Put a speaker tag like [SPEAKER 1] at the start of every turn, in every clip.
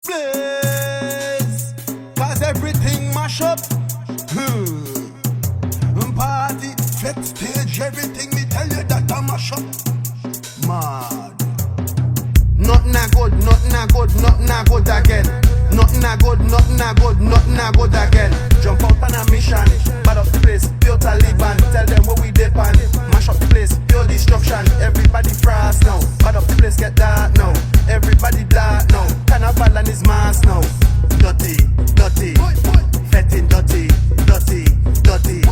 [SPEAKER 1] Blaze, cause everything mash up. Party, flex stage, everything me tell you that I mash up. Mad. Nothing a good, nothing a good, nothing a good again. Nothing a good, nothing a good, nothing a good again. Jump out on a mission, bad up the place, pure Taliban. Tell them what we depend. Mash up the place, pure destruction. Everybody frost now. Bad up the place, get dark now. Everybody dark now. Carnival and his mask now. Dirty, dirty, fetting dirty, dirty, dirty.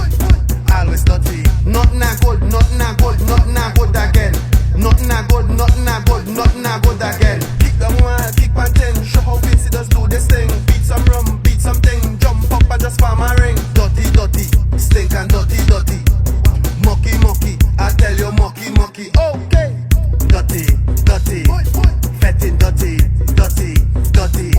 [SPEAKER 1] Always dirty. Nothing a good, nothing a good, nothing a good again. Nothing a good, nothing a good, nothing a good again. Kick them wild, kick my ten. Show how Vincy does do this thing. Beat some rum, beat something. Jump up and just farm a ring. Dirty, dirty, stink and dirty, dirty. Mucky, mucky, I tell you mucky, mucky. Okay. Dirty, dirty, fetting dirty, dirty, dirty.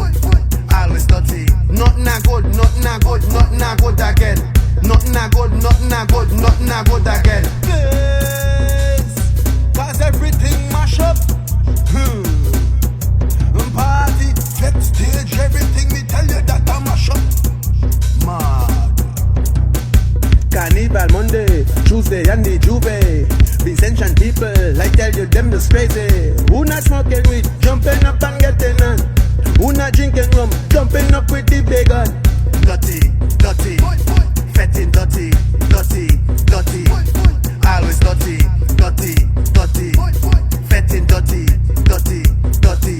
[SPEAKER 1] Always dirty. Nothing a good, nothing a good, nothing a good again. Nothing a good, nothing a good, nothing a good again. Yes, cause everything mash up. Party, flex stage, everything me tell you that I mash up. Mad. Carnival Monday, Tuesday and the Juve. Vincentian people, I tell you them just crazy. Who not smoking weed, jumping up and getting on. Who not drinking rum, jumping up with the bacon. Dirty, dirty, fetting dirty, dirty, dirty. Always dirty, dirty, dirty. Fetting dirty, dirty, dirty.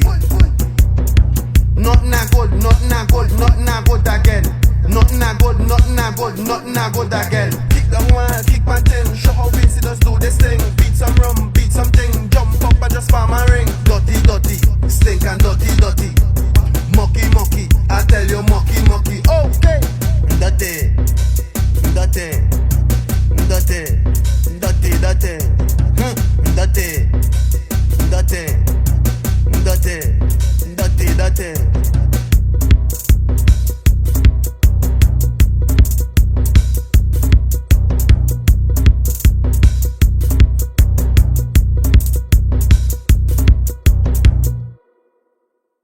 [SPEAKER 1] Nothing a good, nothing a good, nothing a good again. Nothing a good, nothing a good, nothing a good again. Kick them wild, kick my ten. Show how Vincy does do this thing. Beat some rum, beat something. Jump up and just farm a ring. Dirty, dirty, stink and dirty, dirty. Mucky, mucky, I tell you mucky, mucky. Okay. Dirty, dirty, dirty, dirty, dirty. Dirty, dirty, dirty, dirty, dirty.